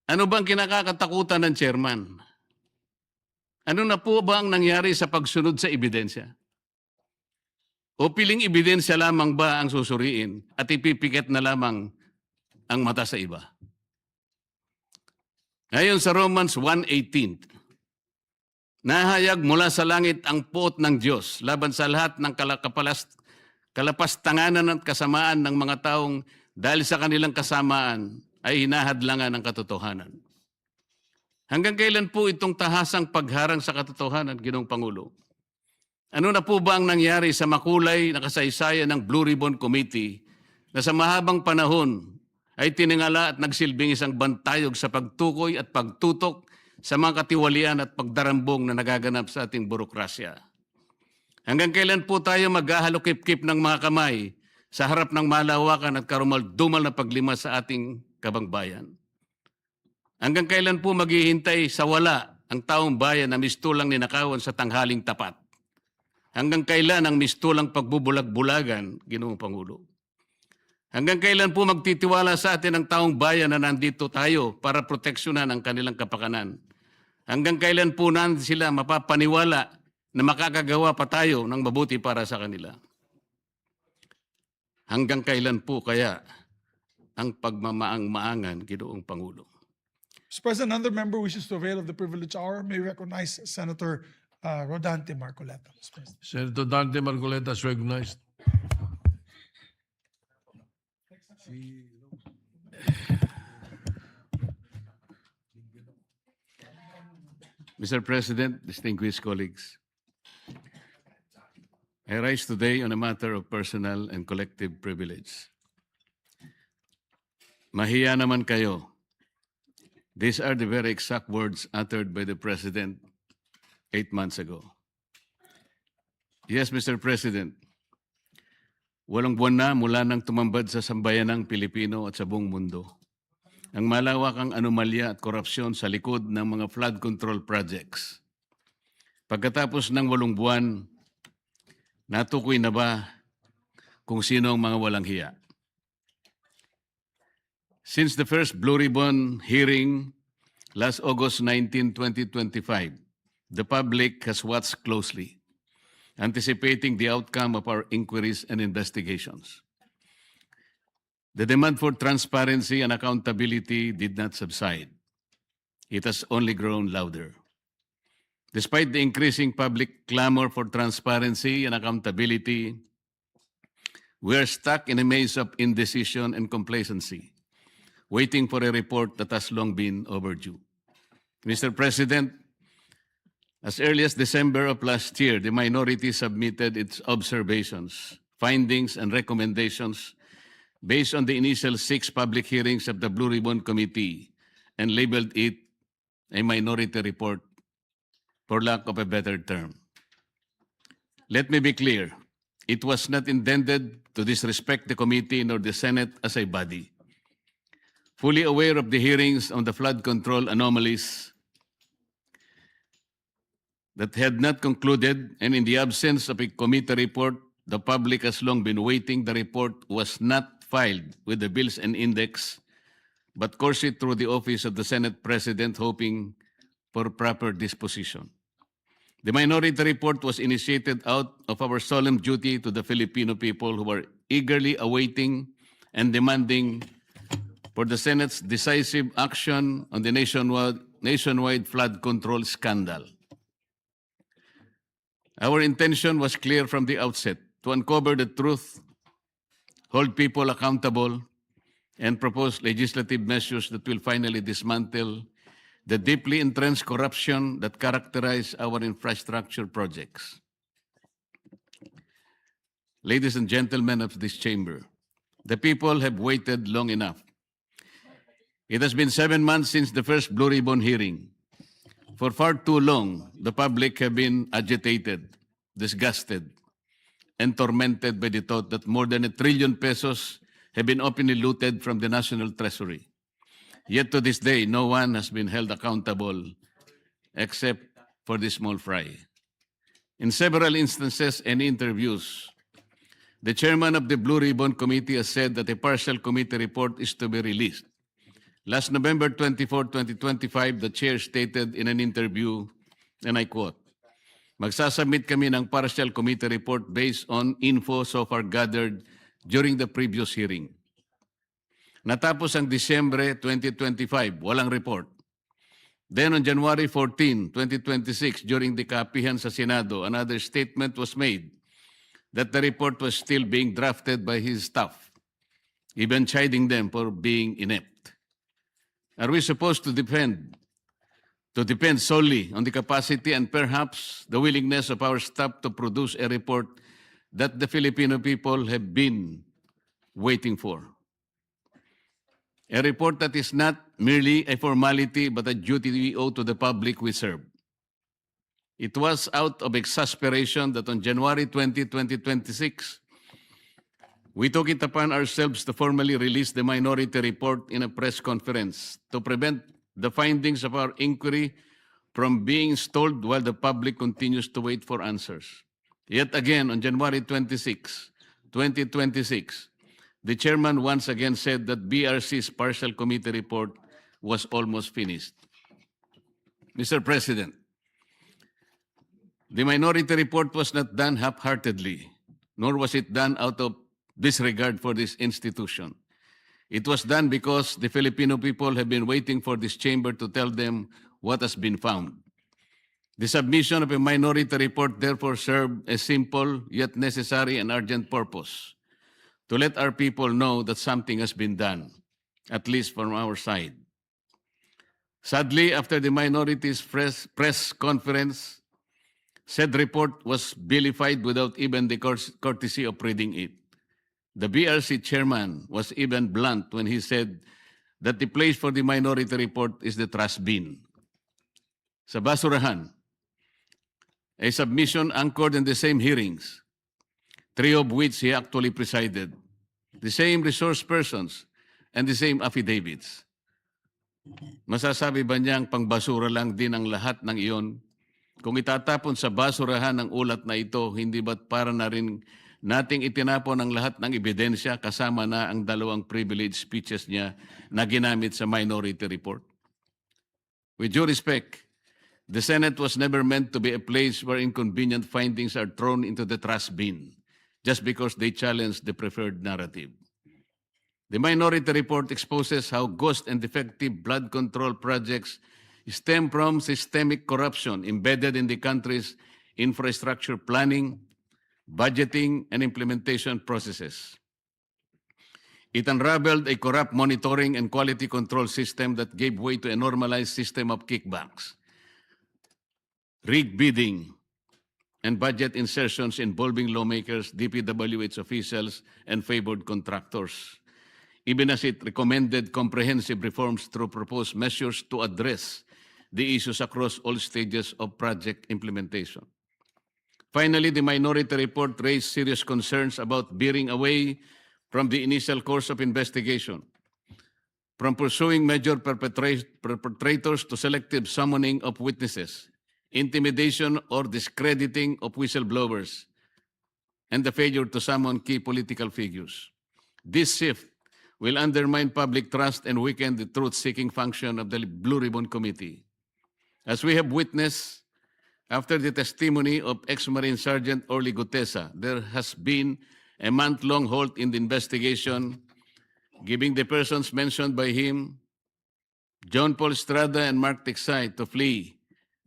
Ano bang kinakatakutan ng chairman? Ano na po ba ang nangyari sa pagsunod sa ebidensya? O piling ebidensya lamang ba ang susuriin at ipipikit na lamang ang mata sa iba? Ngayon sa Romans 1:18, nahayag mula sa langit ang puot ng Diyos laban sa lahat ng kalapastanganan at kasamaan ng mga taong dahil sa kanilang kasamaan ay hinahadlangan ng katotohanan. Hanggang kailan po itong tahasang pagharang sa katotohanan, Ginoong Pangulo? Ano na po ba ang nangyari sa makulay na kasaysayan ng Blue Ribbon Committee na sa mahabang panahon ay tiningala at nagsilbing isang bantayog sa pagtukoy at pagtutok sa mga katiwalian at pagdarambong na nagaganap sa ating burokrasya? Hanggang kailan po tayo maghahalokip-kip ng mga kamay sa harap ng malawakan at karumal-dumal na paglima sa ating kabangbayan? Hanggang kailan po maghihintay sa wala ang taong bayan na mistulang ninakawan sa tanghaling tapat? Hanggang kailan ang mistulang pagbubulag-bulagan, Ginoong Pangulo? Hanggang kailan po magtitiwala sa atin ang taong bayan na nandito tayo para proteksyonan ang kanilang kapakanan? Hanggang kailan po natin sila mapapaniwala na makakagawa pa tayo ng mabuti para sa kanila? Hanggang kailan po kaya ang pagmamaang-maangan, Ginoong Pangulo? Mr. President, another member wishes to avail of the privilege hour. May recognize Senator Rodante Marcoleta. Mr. President. Senator Dante Marcoleta is recognized. Mr. President, distinguished colleagues, I rise today on a matter of personal and collective privilege. Mahiya naman kayo. These are the very exact words uttered by the President 8 months ago. Yes, Mr. President, walang buwan na mula nang tumambad sa sambayanang Pilipino at sa buong mundo ang malawakang anomalya at korupsyon sa likod ng mga flood control projects. Pagkatapos ng 8 buwan, natukoy na ba kung sino ang mga walang hiya? Since the first Blue Ribbon hearing last August 19, 2025, the public has watched closely, anticipating the outcome of our inquiries and investigations. The demand for transparency and accountability did not subside. It has only grown louder. Despite the increasing public clamor for transparency and accountability, we are stuck in a maze of indecision and complacency, waiting for a report that has long been overdue. Mr. President, as early as December of last year, the minority submitted its observations, findings, and recommendations based on the initial 6 public hearings of the Blue Ribbon Committee and labeled it a minority report, for lack of a better term. Let me be clear, it was not intended to disrespect the committee nor the Senate as a body. Fully aware of the hearings on the flood control anomalies that had not concluded, and in the absence of a committee report, the public has long been waiting. The report was not filed with the Bills and Index, but coursed through the office of the Senate President, hoping for proper disposition. The minority report was initiated out of our solemn duty to the Filipino people who are eagerly awaiting and demanding for the Senate's decisive action on the nationwide flood control scandal. Our intention was clear from the outset: to uncover the truth, hold people accountable, and propose legislative measures that will finally dismantle the deeply entrenched corruption that characterize our infrastructure projects. Ladies and gentlemen of this chamber, the people have waited long enough. It has been 7 months since the first Blue Ribbon hearing. For far too long, the public have been agitated, disgusted, and tormented by the thought that more than 1 trillion pesos have been openly looted from the National Treasury. Yet to this day, no one has been held accountable except for the small fry. In several instances and interviews, the chairman of the Blue Ribbon Committee has said that a partial committee report is to be released. Last November 24, 2025, the chair stated in an interview, and I quote, "Magsasubmit kami ng partial committee report based on info so far gathered during the previous hearing." Natapos ang Disyembre 2025, walang report. Then on January 14, 2026, during the kapihan sa Senado, another statement was made that the report was still being drafted by his staff, even chiding them for being inept. Are we supposed to depend solely on the capacity and perhaps the willingness of our staff to produce a report that the Filipino people have been waiting for? A report that is not merely a formality but a duty we owe to the public we serve. It was out of exasperation that on January 20, 2026, we took it upon ourselves to formally release the minority report in a press conference to prevent the findings of our inquiry from being stalled while the public continues to wait for answers. Yet again, on January 26, 2026, the chairman once again said that BRC's partial committee report was almost finished. Mr. President, the minority report was not done half-heartedly, nor was it done out of disregard for this institution. It was done because the Filipino people have been waiting for this chamber to tell them what has been found. The submission of a minority report therefore served a simple yet necessary and urgent purpose: to let our people know that something has been done, at least from our side. Sadly, after the minority's press conference, said report was vilified without even the courtesy of reading it. The BRC chairman was even blunt when he said that the place for the minority report is the trash bin. Sa basurahan, a submission anchored in the same hearings, 3 of which he actually presided, the same resource persons, and the same affidavits. Masasabi ba niyang pangbasura lang din ang lahat ng iyon? Kung itatapon sa basurahan ang ulat na ito, hindi ba't para na rin nating itinapon ang lahat ng ebidensya kasama na ang 2 privilege speeches niya na ginamit sa minority report? With due respect, the Senate was never meant to be a place where inconvenient findings are thrown into the trash bin just because they challenge the preferred narrative. The minority report exposes how ghost and defective blood control projects stem from systemic corruption embedded in the country's infrastructure planning, budgeting, and implementation processes. It unraveled a corrupt monitoring and quality control system that gave way to a normalized system of kickbacks, rigged bidding, and budget insertions involving lawmakers, DPWH officials, and favored contractors, even as it recommended comprehensive reforms through proposed measures to address the issues across all stages of project implementation. Finally, the minority report raised serious concerns about veering away from the initial course of investigation, from pursuing major perpetrators to selective summoning of witnesses, intimidation or discrediting of whistleblowers, and the failure to summon key political figures. This shift will undermine public trust and weaken the truth-seeking function of the Blue Ribbon Committee. As we have witnessed, after the testimony of ex-Marine Sergeant Orly Gutesa, there has been a month-long halt in the investigation, giving the persons mentioned by him, John Paul Estrada and Mark Tiksay, to flee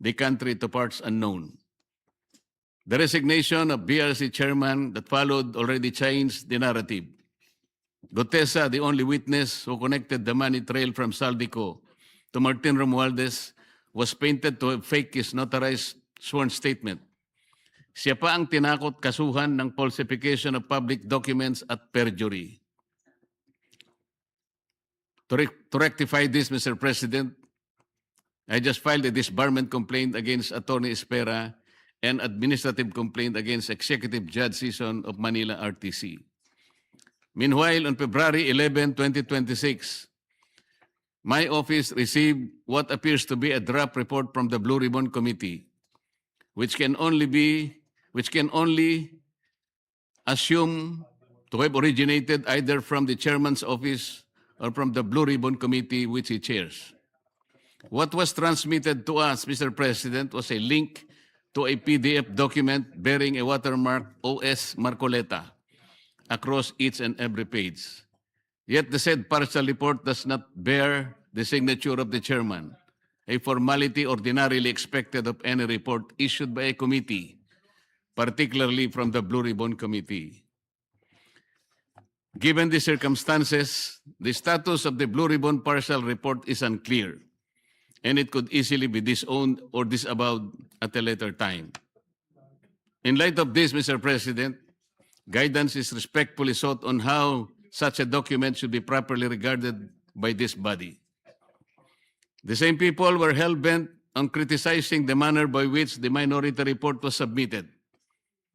the country to parts unknown. The resignation of BRC chairman that followed already changed the narrative. Gutesa, the only witness who connected the money trail from Saldico to Martin Romualdez, was painted to have faked his notarized sworn statement. Siya pa ang tinakot kasuhan ng falsification of public documents at perjury. To rectify this, Mr. President, I just filed a disbarment complaint against Attorney Espera and administrative complaint against Executive Judge Season of Manila RTC. Meanwhile, on February 11, 2026, my office received what appears to be a draft report from the Blue Ribbon Committee, which can only assume to have originated either from the chairman's office or from the Blue Ribbon Committee which he chairs. What was transmitted to us, Mr. President, was a link to a PDF document bearing a watermark OS Marcoleta across each and every page. Yet the said partial report does not bear the signature of the chairman, a formality ordinarily expected of any report issued by a committee, particularly from the Blue Ribbon Committee. Given the circumstances, the status of the Blue Ribbon partial report is unclear, and it could easily be disowned or disavowed at a later time. In light of this, Mr. President, guidance is respectfully sought on how such a document should be properly regarded by this body. The same people were hell-bent on criticizing the manner by which the minority report was submitted.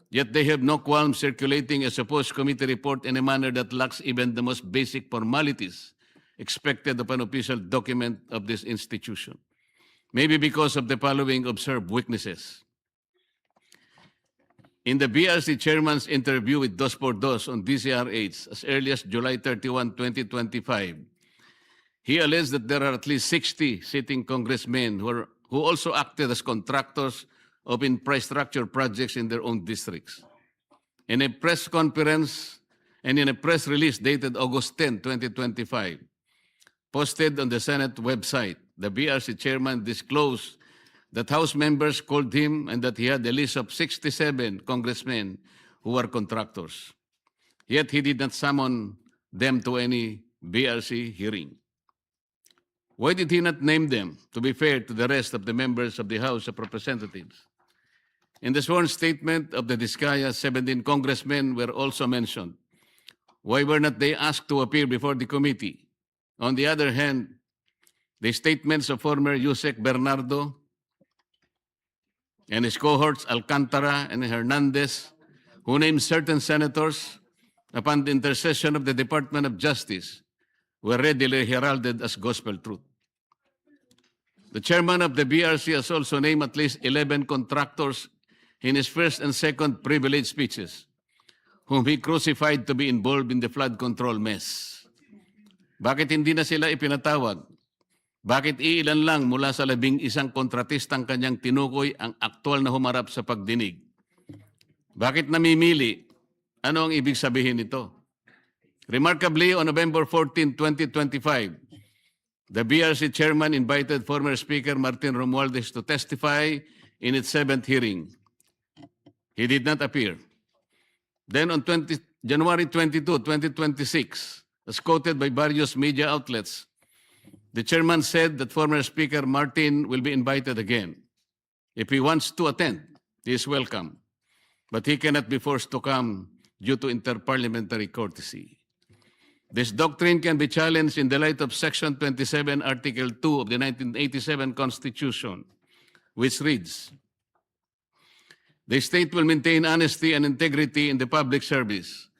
Yet they have no qualm circulating a supposed committee report in a manner that lacks even the most basic formalities expected of an official document of this institution. Maybe because of the following observed weaknesses. In the BRC chairman's interview with Dos por Dos on DCRH as early as July 31, 2025, he alleged that there are at least 60 sitting congressmen who also acted as contractors of infrastructure projects in their own districts. In a press conference and in a press release dated August 10, 2025, posted on the Senate website, the BRC chairman disclosed that House members called him and that he had a list of 67 congressmen who were contractors. Yet he did not summon them to any BRC hearing. Why did he not name them, to be fair to the rest of the members of the House of Representatives? In the sworn statement of the Diskaya, 17 congressmen were also mentioned. Why were not they asked to appear before the committee? On the other hand, the statements of former Yusek Bernardo and his cohorts Alcantara and Hernandez, who named certain senators upon the intercession of the Department of Justice, were readily heralded as gospel truth. The chairman of the BRC has also named at least 11 contractors in his first and second privilege speeches, whom he crucified to be involved in the flood control mess. Bakit hindi na sila ipinatawag? Bakit iilan lang mula sa 11 kontratistang kanyang tinukoy ang aktual na humarap sa pagdinig? Bakit namimili? Ano ang ibig sabihin nito? Remarkably, on November 14, 2025, the BRC chairman invited former Speaker Martin Romualdez to testify in its 7th hearing. He did not appear. Then on January 22, 2026, as quoted by various media outlets, the chairman said that former Speaker Martin will be invited again. If he wants to attend, he is welcome, but he cannot be forced to come due to interparliamentary courtesy. This doctrine can be challenged in the light of Section 27, Article 2 of the 1987 Constitution, which reads, "The state will maintain honesty and integrity in the public service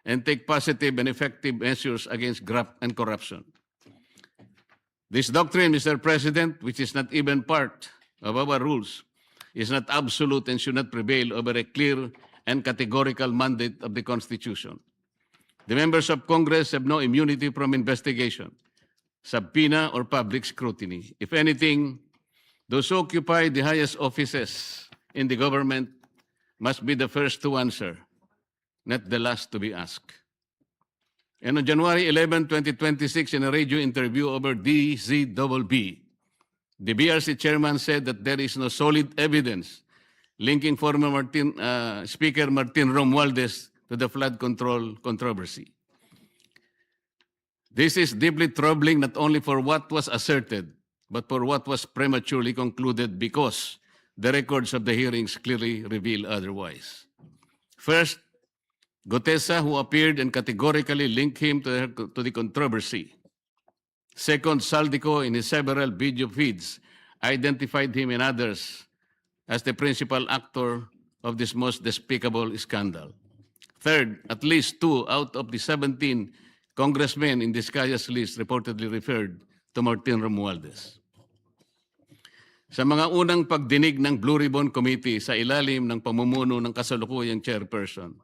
and take positive and effective measures against graft and corruption." This doctrine, Mr. President, which is not even part of our rules, is not absolute and should not prevail over a clear and categorical mandate of the Constitution. The members of Congress have no immunity from investigation, subpoena, or public scrutiny. If anything, those who occupy the highest offices in the government must be the first to answer, not the last to be asked. And on January 11, 2026, in a radio interview over DZBB, the BRC chairman said that there is no solid evidence linking former Speaker Martin Romualdez to the flood control controversy. This is deeply troubling not only for what was asserted, but for what was prematurely concluded because the records of the hearings clearly reveal otherwise. First, Gutesa, who appeared and categorically linked him to the controversy. Second, Saldico, in his several video feeds, identified him and others as the principal actor of this most despicable scandal. Third, at least 2 out of the 17 congressmen in Diskaya's list reportedly referred to Martin Romualdez. Sa mga unang pagdinig ng Blue Ribbon Committee sa ilalim ng pamumuno ng kasalukuyang chairperson,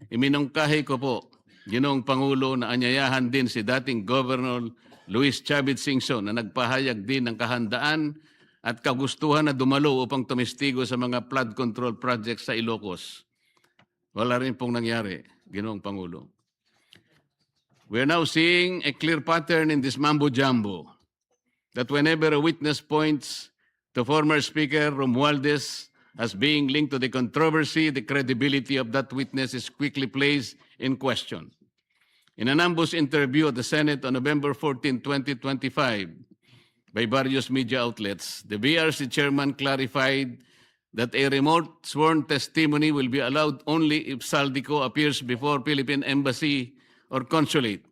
iminungkahi ko po Ginoong Pangulo, na anyayahan din si dating Governor Luis Chavit Singson na nagpahayag din ng kahandaan at kagustuhan na dumalo upang tumestigo sa mga flood control projects sa Ilocos. Wala rin pong nangyari, Ginoong Pangulo. We are now seeing a clear pattern in this mambo-jumbo that whenever a witness points to former Speaker Romualdez as being linked to the controversy, the credibility of that witness is quickly placed in question. In an ambush interview at the Senate on November 14, 2025, by various media outlets, the VRC chairman clarified that a remote sworn testimony will be allowed only if Saldico appears before Philippine Embassy or Consulate,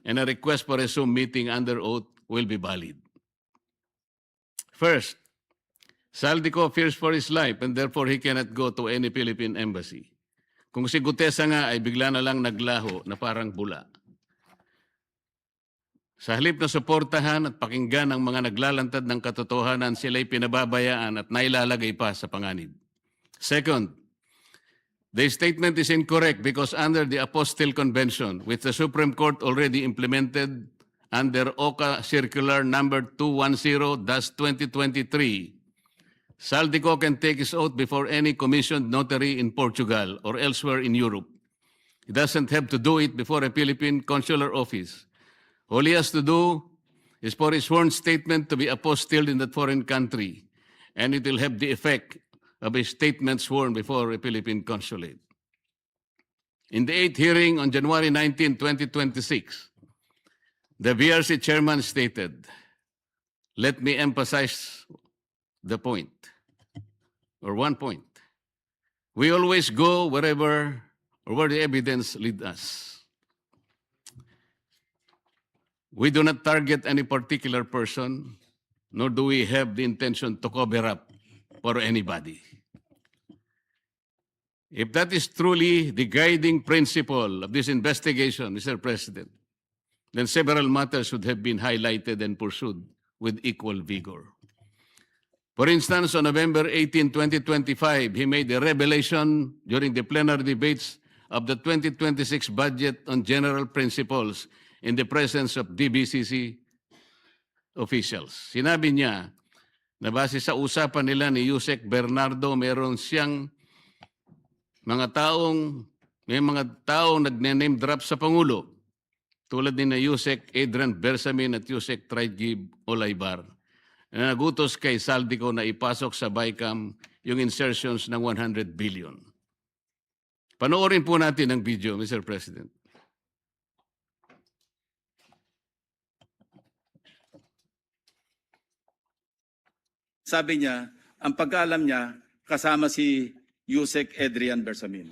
and a request for a Zoom meeting under oath will be valid. First, Saldico fears for his life and therefore he cannot go to any Philippine embassy. Kung si Gutesa nga ay bigla na lang naglaho na parang bula. Sa halip na suportahan at pakinggan ang mga naglalantad ng katotohanan, sila'y pinababayaan at nailalagay pa sa panganib. Second, the statement is incorrect because under the Apostille Convention, which the Supreme Court already implemented under OCA Circular number 210-2023, Saldico can take his oath before any commissioned notary in Portugal or elsewhere in Europe. He doesn't have to do it before a Philippine consular office. All he has to do is for his sworn statement to be apostilled in that foreign country, and it will have the effect of a statement sworn before a Philippine consulate. In the 8th hearing on January 19, 2026, the VRC chairman stated, "Let me emphasize the point, or one point. We always go wherever or where the evidence leads us. We do not target any particular person, nor do we have the intention to cover up for anybody. If that is truly the guiding principle of this investigation, Mr. President, then several matters should have been highlighted and pursued with equal vigor. For instance, on November 18, 2025, he made a revelation during the plenary debates of the 2026 budget on general principles in the presence of DBCC officials. Sinabi niya na base sa usapan nila ni Yusek Bernardo, meron siyang may mga taong nagne-name drop sa Pangulo, tulad ni na Yusek Adrian Bersamin at Yusek Traigib Olaybar, na nagutos kay Saldico na ipasok sa BICAM yung insertions ng 100 billion. Panoorin po natin ang video, Mr. President. Sabi niya, ang pagkaalam niya, kasama si Yusek Adrian Bersamin.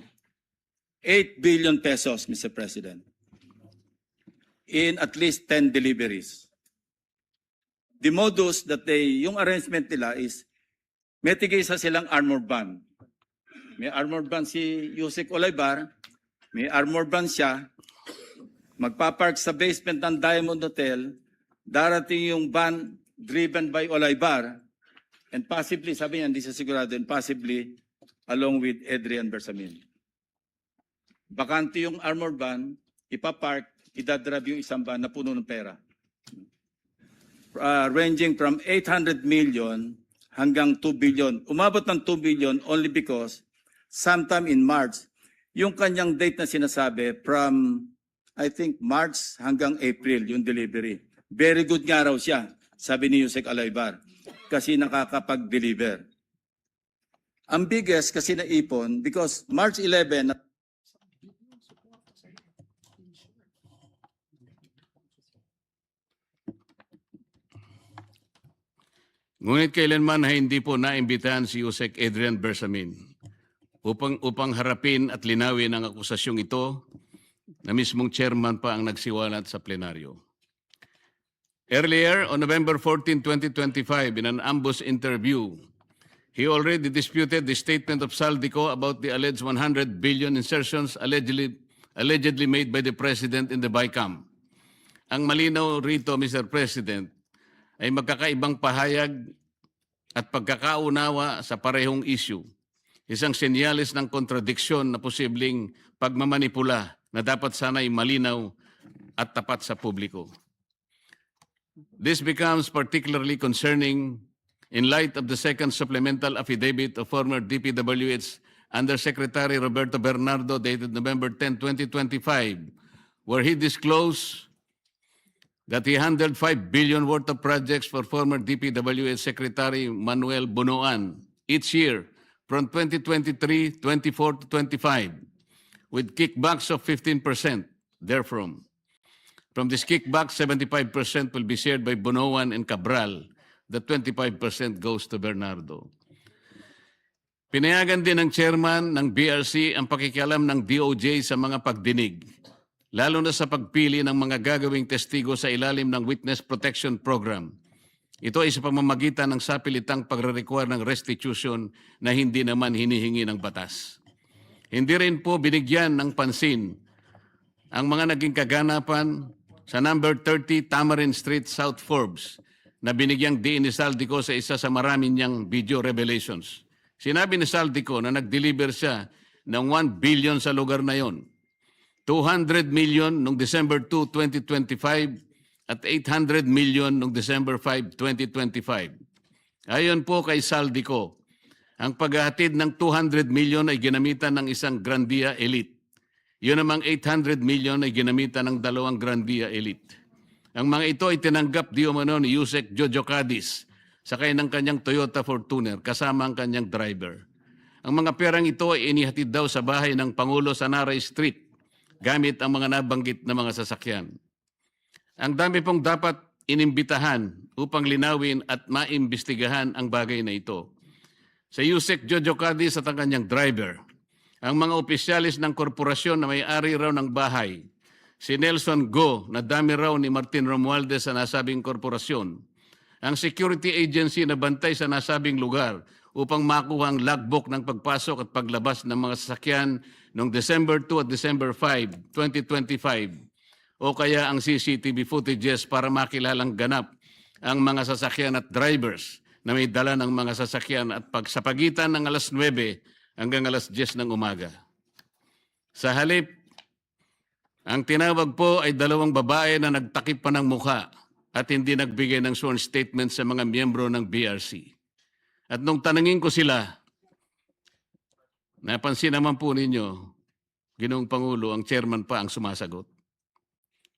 8 billion pesos, Mr. President, in at least 10 deliveries. The modus that yung arrangement nila is, may tigisa silang armored van. May armored van si Yusek Olaybar, may armored van siya, magpapark sa basement ng Diamond Hotel, darating yung van driven by Olaybar, and possibly, sabi niya, hindi siya sigurado, and possibly along with Adrian Bersamin. Bakante yung armored van, ipapark, idadrive yung isang van na puno ng pera. Ranging from 800 million hanggang 2 billion. Umabot ng 2 billion only because sometime in March, yung kanyang date na sinasabi from, I think, March hanggang April, yung delivery. Very good nga raw siya, sabi ni Yusek Olaybar, kasi nakakapag-deliver. Ang biggest kasi naipon, because March 11, Ngunit kailanman ay hindi po naimbitahan si Yusek Adrian Bersamin upang harapin at linawin ang akusasyong ito na mismong chairman pa ang nagsiwalat sa plenaryo. Earlier, on November 14, 2025, in an ambush interview, he already disputed the statement of Saldico about the alleged 100 billion insertions allegedly made by the President in the BICAM. Ang malinaw rito, Mr. President, ay magkakaibang pahayag at pagkakaunawa sa parehong issue. Isang senyales ng kontradiksyon na posibleng pagmamanipula na dapat sana'y malinaw at tapat sa publiko. This becomes particularly concerning in light of the second supplemental affidavit of former DPWH Undersecretary Roberto Bernardo dated November 10, 2025, where he disclosed that he handled 5 billion worth of projects for former DPWH Secretary Manuel Bunoan each year from 2023, 24 to 25, with kickbacks of 15% therefrom. From this kickback, 75% will be shared by Bunoan and Cabral. The 25% goes to Bernardo. Pinayagan din ng chairman ng BRC ang pakikialam ng DOJ sa mga pagdinig, lalo na sa pagpili ng mga gagawing testigo sa ilalim ng Witness Protection Program. Ito ay sa pamamagitan ng sapilitang pagre-require ng restitution na hindi naman hinihingi ng batas. Hindi rin po binigyan ng pansin ang mga naging kaganapan sa number 30 Tamarin Street, South Forbes, na binigyang diin ni Saldico sa isa sa marami niyang video revelations. Sinabi ni Saldico na nag-deliver siya ng 1 billion sa lugar na yon, 200 million noong December 2, 2025 at 800 million noong December 5, 2025. Ayon po kay Saldico, ang paghahatid ng 200 million ay ginamitan ng isang Grandia Elite. Yun namang 800 million ay ginamitan ng dalawang Grandia Elite. Ang mga ito ay tinanggap di umano ni Yusek Jojo Cadiz, sakay ng kanyang Toyota Fortuner kasama ang kanyang driver. Ang mga perang ito ay inihatid daw sa bahay ng Pangulo sa Naray Street gamit ang mga nabanggit na mga sasakyan. Ang dami pong dapat inimbitahan upang linawin at maimbestigahan ang bagay na ito. Sa Yusek Jojo Cadiz at ang kanyang driver, ang mga opisyalis ng korporasyon na may-ari raw ng bahay, si Nelson Go na dami raw ni Martin Romualdez sa nasabing korporasyon, ang security agency na bantay sa nasabing lugar upang makuha ang logbook ng pagpasok at paglabas ng mga sasakyan noong December 2 at December 5, 2025, o kaya ang CCTV footages para makilalang ganap ang mga sasakyan at drivers na may dala ng mga sasakyan at sa pagitan ng alas 9 hanggang alas 10 ng umaga. Sa halip, ang tinawag po ay dalawang babae na nagtakip pa ng mukha at hindi nagbigay ng sworn statement sa mga miyembro ng BRC. At nung tanungin ko sila, napansin naman po ninyo, Ginoong Pangulo, ang chairman pa ang sumasagot.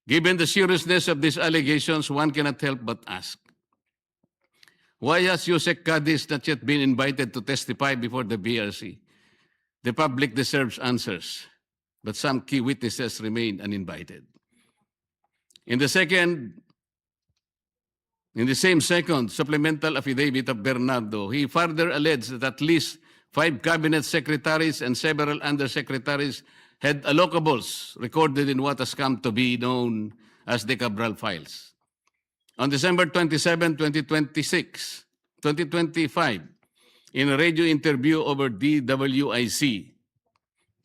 Given the seriousness of these allegations, one cannot help but ask, why has Yusek Cadiz not yet been invited to testify before the BRC? The public deserves answers, but some key witnesses remain uninvited. In the same second supplemental affidavit of Bernardo, he further alleged that at least 5 cabinet secretaries and several undersecretaries had allocables recorded in what has come to be known as the Cabral files. On December 27, 2025, in a radio interview over DWIC,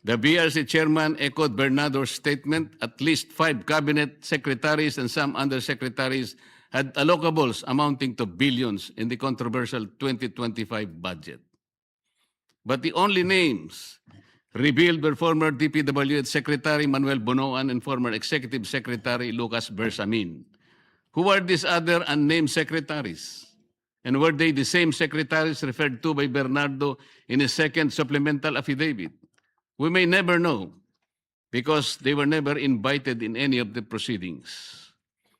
the BRC chairman echoed Bernardo's statement. At least 5 cabinet secretaries and some undersecretaries had allocables amounting to billions in the controversial 2025 budget. But the only names revealed were former DPWH Secretary Manuel Bunoan and former Executive Secretary Lucas Bersamin. Who are these other unnamed secretaries? And were they the same secretaries referred to by Bernardo in his second supplemental affidavit? We may never know because they were never invited in any of the proceedings,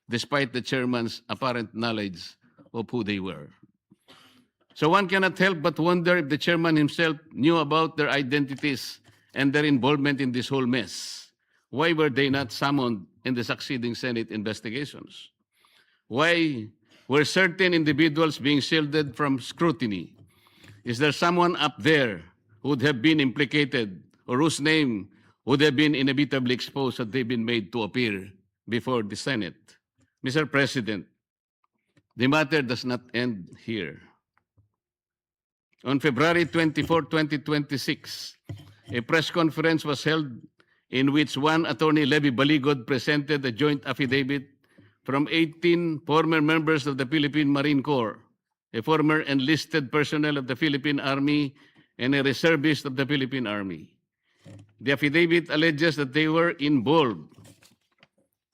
despite the chairman's apparent knowledge of who they were. So one cannot help but wonder if the chairman himself knew about their identities and their involvement in this whole mess. Why were they not summoned in the succeeding Senate investigations? Why were certain individuals being shielded from scrutiny? Is there someone up there who would have been implicated or whose name would have been inevitably exposed had they been made to appear before the Senate? Mr. President, the matter does not end here. On February 24, 2026, a press conference was held in which one Attorney Levy Baligod presented a joint affidavit from 18 former members of the Philippine Marine Corps, a former enlisted personnel of the Philippine Army, and a reservist of the Philippine Army. The affidavit alleges that they were involved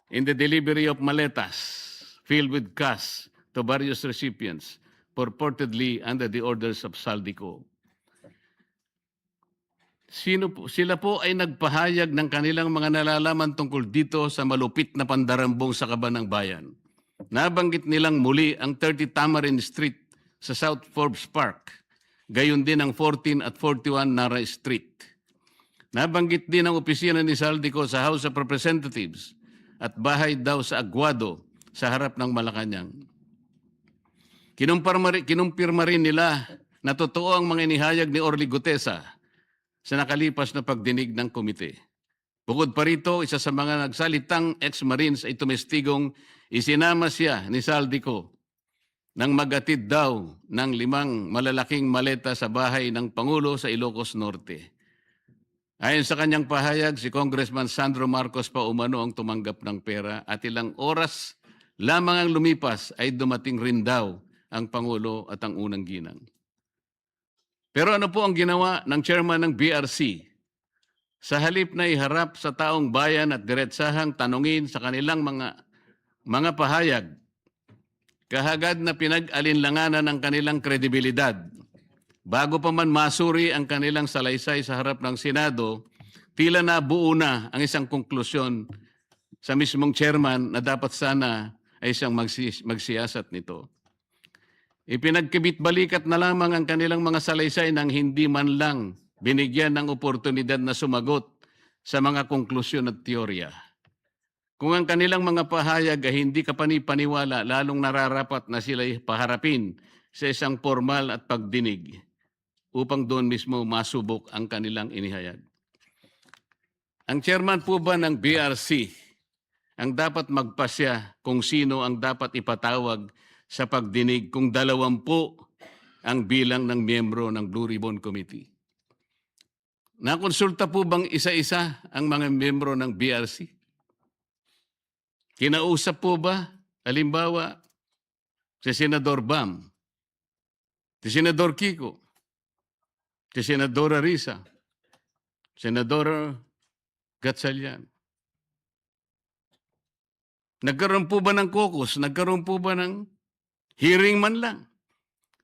in the delivery of maletas filled with cash to various recipients, purportedly under the orders of Saldico. Sila po ay nagpahayag ng kanilang mga nalalaman tungkol dito sa malupit na pandarambong sa Kaban ng Bayan. Nabanggit nilang muli ang 30 Tamarin Street sa South Forbes Park, gayon din ang 14 at 41 Nara Street. Nabanggit din ang opisina ni Saldico sa House of Representatives at bahay daw sa Aguado sa harap ng Malacanang. Kinumpirma rin nila na totoo ang mga inihayag ni Orly Gutesa sa nakalipas na pagdinig ng komite. Bukod pa rito, isa sa mga nagsalitang ex-Marines ay tumestigong isinama siya ni Saldico nang magatid daw ng 5 malalaking maleta sa bahay ng Pangulo sa Ilocos Norte. Ayon sa kanyang pahayag, si Congressman Sandro Marcos pa umano ang tumanggap ng pera at ilang oras lamang ang lumipas ay dumating rin daw ang Pangulo at ang unang ginang. Pero ano po ang ginawa ng chairman ng BRC? Sa halip na iharap sa taong bayan at diretsahang tanungin sa kanilang mga pahayag, kahagad na pinag-alinlanganan ang kanilang kredibilidad. Bago pa man masuri ang kanilang salaysay sa harap ng Senado, tila nabuo na ang isang konklusyon sa mismong chairman na dapat sana ay siyang magsiyasat nito. Ipinagkibit-balikat na lamang ang kanilang mga salaysay nang hindi man lang binigyan ng oportunidad na sumagot sa mga konklusyon at teorya. Kung ang kanilang mga pahayag ay hindi kapani-paniwala, lalong nararapat na sila'y paharapin sa isang formal at pagdinig upang doon mismo masubok ang kanilang inihayag. Ang chairman po ba ng BRC ang dapat magpasya kung sino ang dapat ipatawag sa pagdinig kung 20 ang bilang ng miyembro ng Blue Ribbon Committee? Nakonsulta po bang isa-isa ang mga miyembro ng BRC? Kinausap po ba, halimbawa, si Senador Bam, si Senador Kiko, si Senadora Risa, Senador Gatchalian? Nagkaroon po ba ng caucus? Nagkaroon po ba ng hearing man lang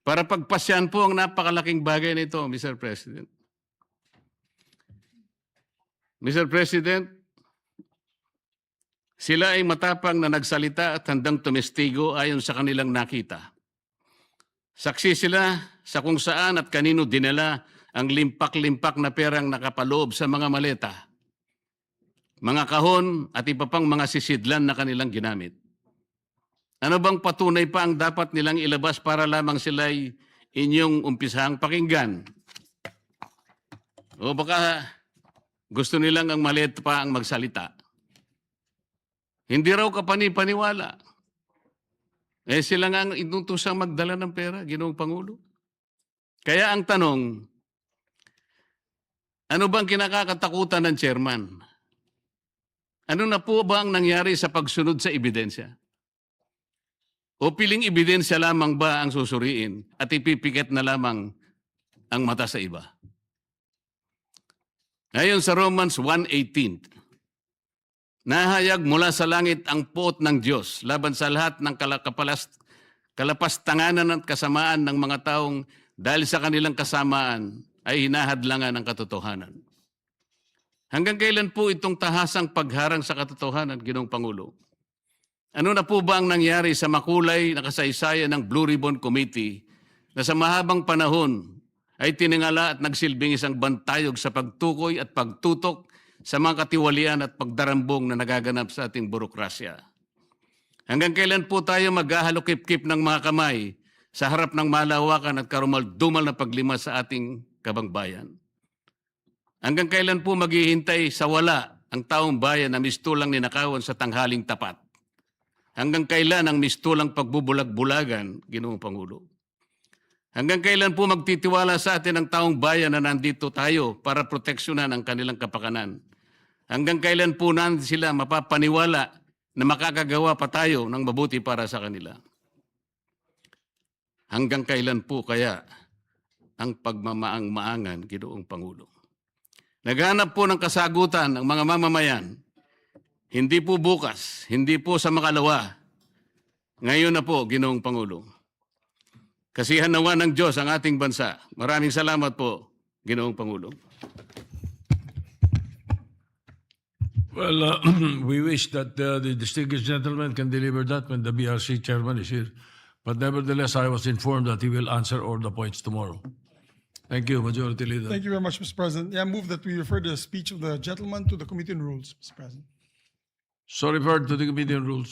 para pagpasyan po ang napakalaking bagay nito, Mr. President? Mr. President, sila ay matapang na nagsalita at handang tumestigo ayon sa kanilang nakita. Saksi sila sa kung saan at kanino dinala ang limpak-limpak na perang nakapaloob sa mga maleta, mga kahon at iba pang mga sisidlan na kanilang ginamit. Ano bang patunay pa ang dapat nilang ilabas para lamang sila'y inyong umpisahang pakinggan? O baka gusto nilang ang maliit pa ang magsalita? Hindi raw kapani-paniwala. Sila nga ang inutusang magdala ng pera, Ginoong Pangulo. Kaya ang tanong, ano bang kinakatakutan ng chairman? Ano na po ba ang nangyari sa pagsunod sa ebidensya? O piling ebidensya lamang ba ang susuriin at ipipikit na lamang ang mata sa iba? Ngayon sa Romans 1:18, nahayag mula sa langit ang puot ng Diyos laban sa lahat ng kalapastanganan at kasamaan ng mga taong dahil sa kanilang kasamaan ay hinahadlangan ang katotohanan. Hanggang kailan po itong tahasang pagharang sa katotohanan, Ginoong Pangulo? Ano na po ba ang nangyari sa makulay na kasaysayan ng Blue Ribbon Committee na sa mahabang panahon ay tiningala at nagsilbing isang bantayog sa pagtukoy at pagtutok sa mga katiwalian at pagdarambong na nagaganap sa ating burokrasya? Hanggang kailan po tayo maghahalokip-kip ng mga kamay sa harap ng malawakan at karumal-dumal na paglima sa ating kabangbayan? Hanggang kailan po maghihintay sa wala ang taong bayan na mistulang ninakawan sa tanghaling tapat? Hanggang kailan ang mistulang pagbubulag-bulagan, Ginoong Pangulo? Hanggang kailan po magtitiwala sa atin ang taong bayan na nandito tayo para proteksyonan ang kanilang kapakanan? Hanggang kailan po natin sila mapapaniwala na makakagawa pa tayo ng mabuti para sa kanila? Hanggang kailan po kaya ang pagmamaang-maangan, Ginoong Pangulo? Naghanap po ng kasagutan ang mga mamamayan. Hindi po bukas, hindi po sa makalawa. Ngayon na po, Ginoong Pangulo. Kasihan nawa ng Diyos ang ating bansa. Maraming salamat po, Ginoong Pangulo. Well, we wish that the distinguished gentleman can deliver that when the BRC chairman is here. But nevertheless, I was informed that he will answer all the points tomorrow. Thank you, Majority Leader. Thank you very much, Mr. President. Yeah, I move that we refer the speech of the gentleman to the Committee on Rules, Mr. President. So referred to the Committee on Rules.